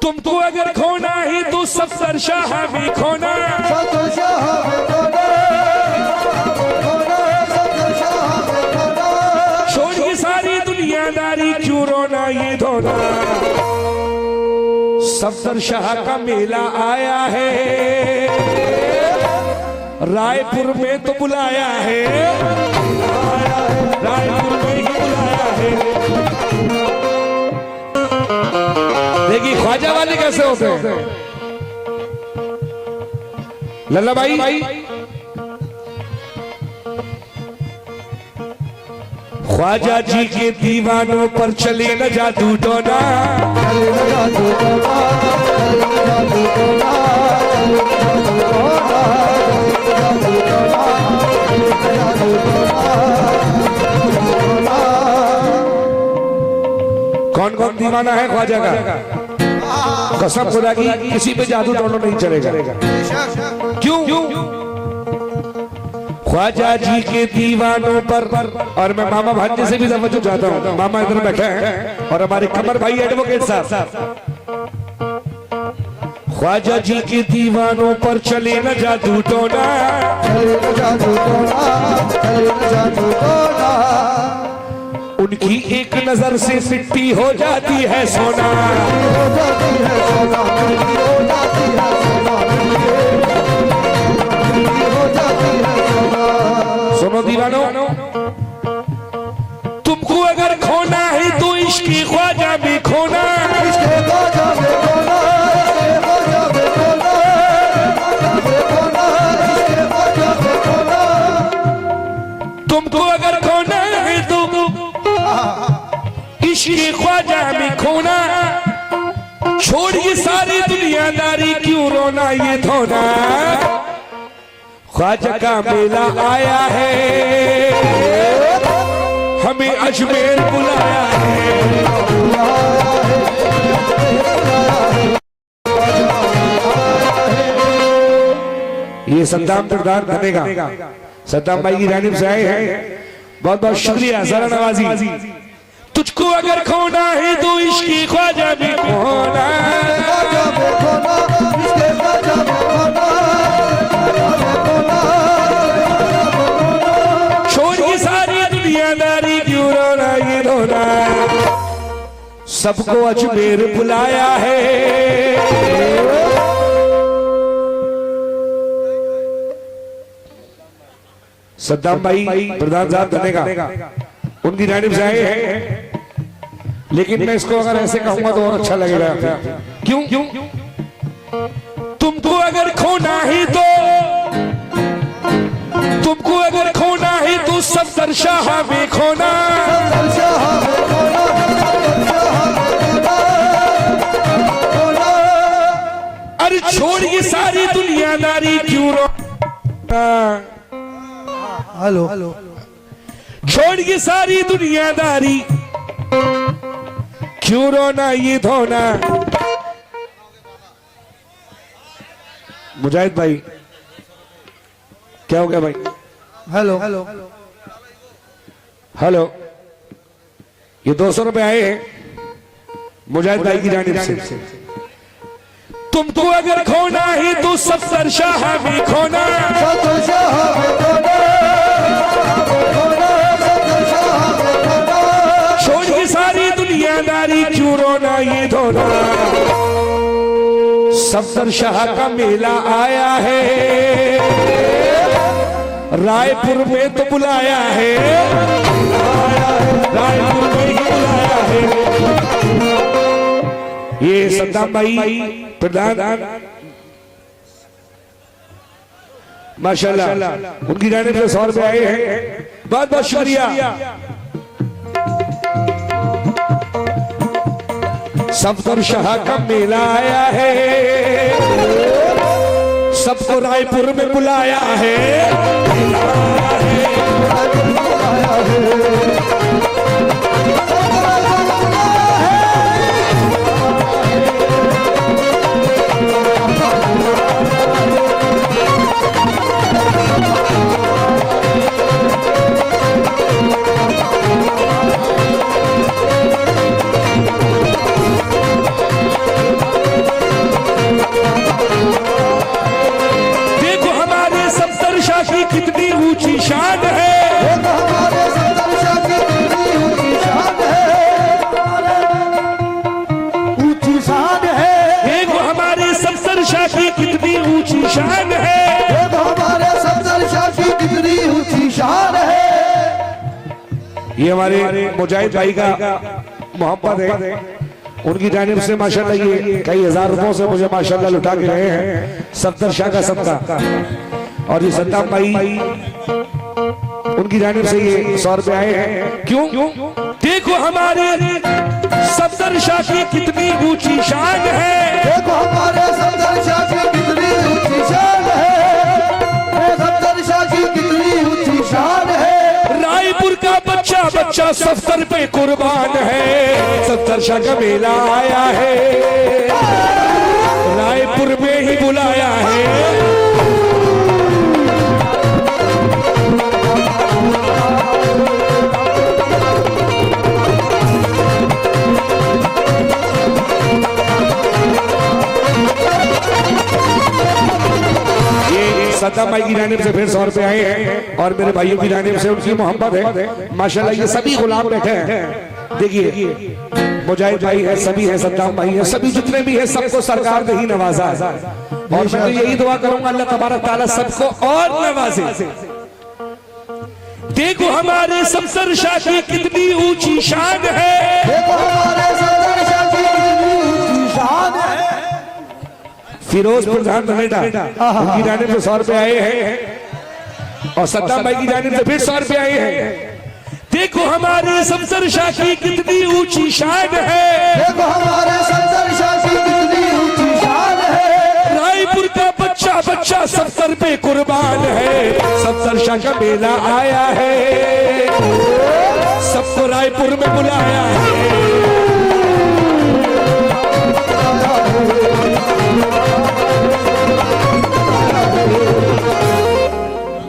तुमको अगर खोना ही तो सब सरशाह भी खोना, छोड़ के सारी दुनियादारी क्यों रोना ये धोना। सफदर शाह का मेला आया है, रायपुर में तो बुलाया है, रायपुर में ही बुलाया है। देखिए ख्वाजा वाले कैसे होते हैं। लल्ला भाई ख्वाजा जी के दीवानों पर चले न जादू टोना, कौन कौन दीवाना है ख्वाजा का? कसम खुदा की किसी पे जादू टोना नहीं चलेगा। क्यों? ख्वाजा जी के दीवानों पर। और मैं मामा भांजे से भी तवज्जो चाहता हूँ। मामा इधर बैठे हैं और हमारे कमर भाई एडवोकेट साहब। ख्वाजा जी के दीवानों पर चले न जादू टोना, उनकी एक नजर से मिट्टी हो जाती है सोना। सुनो दीवानो, तुमको अगर खोना है तो इश्क ख्वाजा भी खोना, तुमको अगर खोना है तो इश्क ख्वाजा भी खोना। छोड़िए सारी दुनियादारी क्यों रोना ये धोना। ख्वाजा का मेला आया है, हमें अजमेर बुलाया है। ये सद्दाम किरदार बनेगा। सद्दाम भाई की जानिब से आए हैं, बहुत बहुत शुक्रिया। जरा नवाजी, तुझको अगर खोना है तो इश्क ख्वाजा भी खोना, छोड़िए सारी दुनियादारी क्यों रोना ये रोना। सबको अजमेर बुलाया है, सद्दाम भाई प्रधान साहब बनेगा, उनकी जानिब से आए हैं। लेकिन मैं इसको अगर ऐसे कहूंगा तो और अच्छा लगेगा। क्यों? तुमको अगर खोना है तो, तुमको अगर खोना है तो सफदर शाह में खोना, अरे छोड़िए सारी दुनियादारी क्यों रोना। हेलो, छोड़िए सारी दुनियादारी क्यों रोना ये धोना। मुजाहिद भाई क्या हो गया भाई? हेलो, हेलो, ये 200 रुपए आए हैं मुजाहिद भाई की जानिब से। तुमको अगर खोना है तो सफदर शाह भी खोना, छोड़िए सारी दुनियादारी क्यों रोना ये धोना। सफदर शाह का मेला आया है, रायपुर में तो बुलाया है, रायपुर में ही बुलाया है। ये सद्दाम भाई प्रधान माशाल्लाह, उनकी जानिब से 100 रुपए आए हैं, बहुत बहुत शुक्रिया। सफदर शाह का मेला आया है, सबको रायपुर में बुलाया है। शाह की कितनी ऊंची शान है, देखो हमारे सफदर शाह की कितनी ऊंची शान है। ये हमारे मुजाहिद भाई का मोहब्बत है, उनकी जानिब से माशाल्लाह ये कई हजार रुपयों से मुझे माशाल्लाह लुटा के गए हैं सफदर शाह का सबका। और ये सद्दाम भाई उनकी जानिब से ये 100 रुपए आए हैं। क्यों? देखो हमारे सफदर शाह की कितनी ऊंची शान है, देखो हमारे सफदर शाह की कितनी ऊंची शान है, सफदर शाह की कितनी ऊंची शान है। रायपुर का बच्चा बच्चा सफदर पे कुर्बान है, सफदर शाह का मेला आया है, रायपुर में ही बुलाया है। सद्दाम भाई की जानिब से फिर 100 रुपए आए हैं और मेरे भाइयों की जानिब से उनकी मोहब्बत है माशाल्लाह। ये सभी गुलाम बैठे हैं, देखिए मुजाहिद भाई है, सभी है, सद्दाम भाई है, सभी जितने भी है सबको सरकार ने ही नवाजा है। और मैं तो यही दुआ करूंगा अल्लाह तबारक ताला सबको और नवाजे। देखो हमारे सफदर शाह की कितनी ऊंची शान है, देखो हमारे सफदर शाह की कितनी ऊंची शान है। फिरोज प्रधान धनेटा उनकी जानिब से 100 रुपए आए हैं और सद्दाम भाई की जानिब से फिर 100 रुपए आए हैं। देखो हमारे सफदर शाह की कितनी ऊंची शान है, देखो हमारे सफदर शाह की कितनी ऊंची शान है। रायपुर का बच्चा बच्चा सफदर पे कुर्बान है, सफदर शाह का मेला आया है, सबको रायपुर में बुलाया है।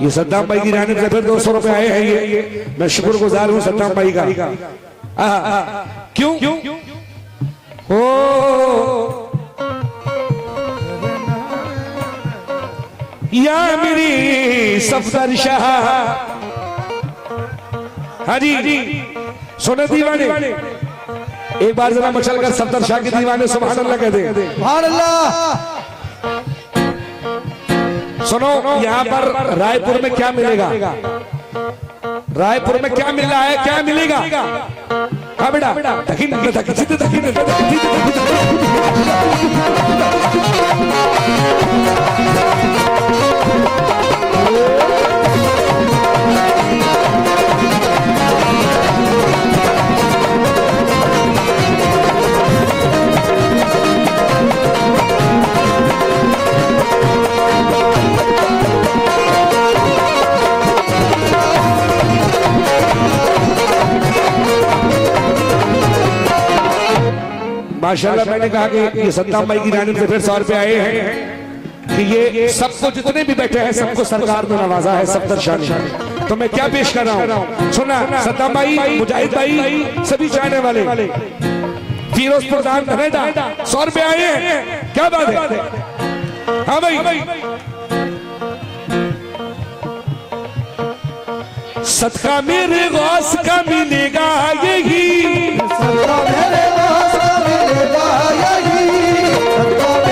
ये सद्दाम भाई की जानिब से फिर 200 रुपए आए हैं। ये मैं शुक्रगुजार हूं सद्दाम भाई का। क्यों? ओ या मेरी सफदर शाह, हाँ जी सुने दीवाने, एक बार जरा मचल कर सफदर शाह के दीवाने सुभान अल्लाह कहते हैं। सुभान अल्लाह। सुनो यहाँ पर रायपुर में क्या मिलेगा, रायपुर में क्या मिल रहा है, क्या मिलेगा? हाँ बेटा माशाल्लाह। मैंने कहा कि ये सद्दाम भाई की जानिब से फिर 100 रुपए आए हैं कि ये सबको जितने भी बैठे हैं सबको सरकार ने नवाजा है सफदर शाह ने। तो मैं क्या पेश कर रहा हूँ, सुना सद्दाम भाई, मुजाहिद भाई, सभी चाहने वाले, फिरोज प्रधान धनेटा 100 रुपए आए हैं, क्या बात है? हाँ भाई सदका मेरे गौस का मिलेगा यही, सदका मेरे गौस का मिलेगा यही, सदका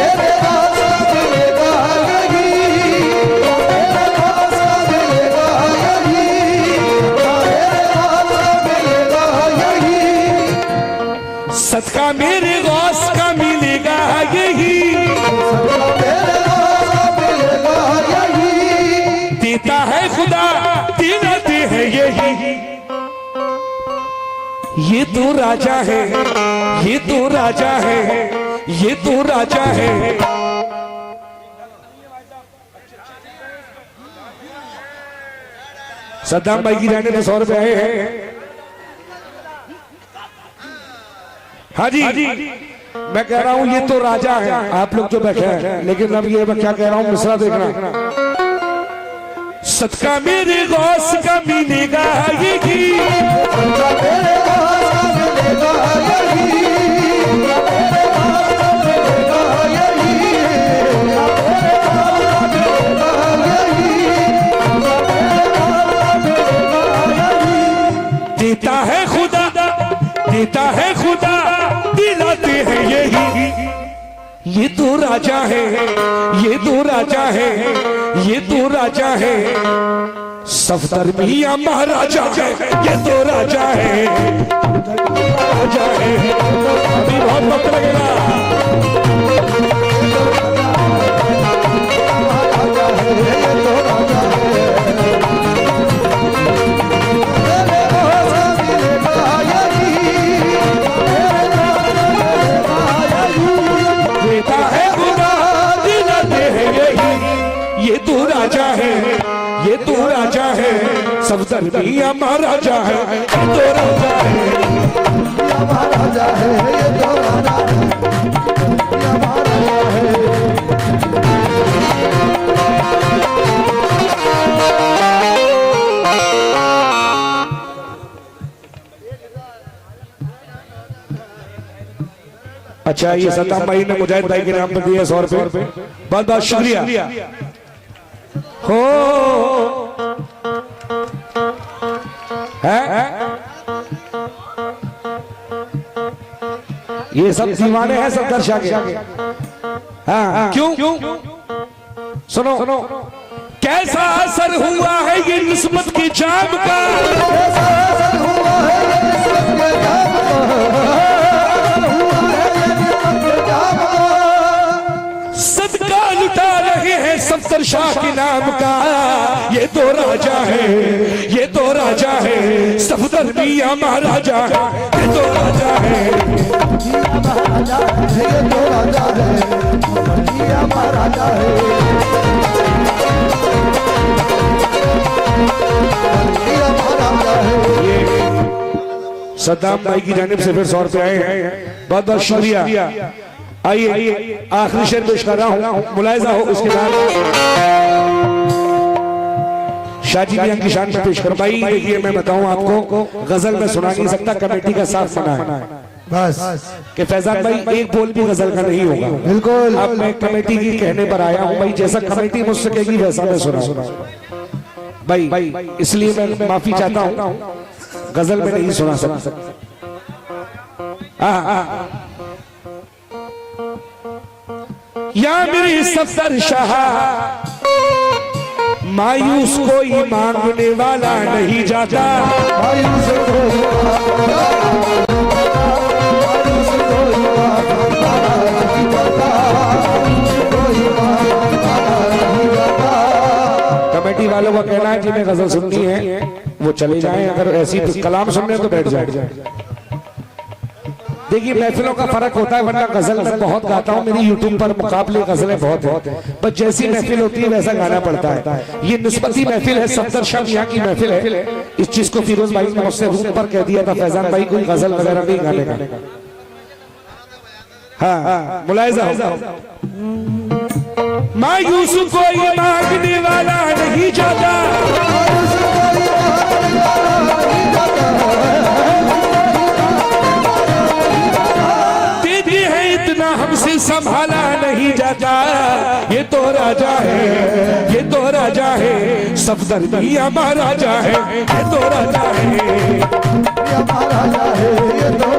मेरे गौस का मिलेगा यही, मेरे गौस का मिलेगा यही, मेरे गौस का मिलेगा यही, सदका मेरे गौस का मिलेगा यही, सदका मेरे गौस का मिलेगा यही, देता है खुदा दिलाते हैं यही। ये तो राजा है, ये तो राजा है, ये तो राजा है। सद्दाम भाई की जाने में 100 रुपए आए हैं। हाँ जी मैं कह रहा हूं ये तो राजा है, आप लोग जो बैठे हैं, लेकिन अब ये मैं क्या कह रहा हूं मिसरा देखना। सदका मेरे गौस का मिलेगा यही, सदका मेरे गौस का मिलेगा यही, मेरे गौस का मिलेगा यही, मेरे गौस का मिलेगा यही, मेरे गौस का मिलेगा यही, देता है खुदा, देता है खुदा, दिलाते हैं यही। ये तो राजा है, ये तो राजा है, ये तो राजा है, सफदर मियां महाराजा है, ये तो राजा है, राजा है। अभी बहुत वक्त लगेगा। बेटा है खुदा दिला दे यही, ये तो राजा है, ये तो राजा है, सफदर मियां महाराजा है, ये तो राजा है, महाराजा है, ये तो राजा है, महाराजा है। अच्छा, ये सद्दाम भाई ने मुजाहिद भाई के नाम पर दिए 100 रुपए, बहुत बहुत शुक्रिया। हो है ये सब दीवाने हैं सफदर शाह के। हाँ, क्यों? सुनो सुनो, कैसा असर हुआ है ये निस्बत के जाम का, कैसा असर हुआ है ये निस्बत के जाम का, सदका लुटा रहे हैं सफदर शाह के नाम का, ये तो राजा है, ये तो राजा है, सफदर मियां महाराजा है, ये तो राजा है, महाराजा है, ये तो राजा है, ये महाराजा है, ये महाराजा है। ये सद्दाम भाई की जानिब से फिर 100 रुपए आए हैं, बहुत बहुत शुक्रिया। आइए आखिरी शेर पेश कर रहा हूँ, मुलायजा हो उसके बाद शाजी मियां की शान में पेश कर। भाई देखिए, मैं बताऊं आपको, गजल में सुना नहीं सकता, कमेटी का साथ मना है बस कि फैजान भाई एक बोल भी गजल का नहीं होगा। बिल्कुल। अब मैं कमेटी की कहने पर आया हूँ भाई, जैसा कमेटी मुझसे कहेगी वैसा मैं सुना भाई, इसलिए मैं माफी चाहता हूँ, गजल में नहीं सुना सकता। या मेरी सफदर शाह, मायूस कोई मांगने वाला नहीं जाता, मायूस कोई मायूस कोई नहीं जाता, नहीं जाता। कमेटी वालों का कहना है जिन्हें गजल सुननी है वो चले जाएं, अगर ऐसी कलाम सुनने तो बैठ जाए। देखिए, महफिलों का फर्क होता है, वरना गजल मैं बहुत गाता हूँ, मेरी यूट्यूब पर मुकाबले गजलें बहुत हैं, बस जैसी महफिल होती है वैसा गाना पड़ता है। ये निस्बती महफिल है, सफदर शाह यहाँ की महफिल है। इस चीज को फिरोज भाई ने मुझसे रूम पर कह दिया था, फैजान भाई कोई गजल वगैरह नहीं गाने का। हाँ, मुलायजा हो। मायूस कोई मांगने वाला नहीं जाता, दीदी है इतना हमसे संभाला नहीं जाता, ये तो राजा है, ये तो राजा है, सफदर मियां महाराजा है, ये तो राजा है, ये महाराजा है, ये तो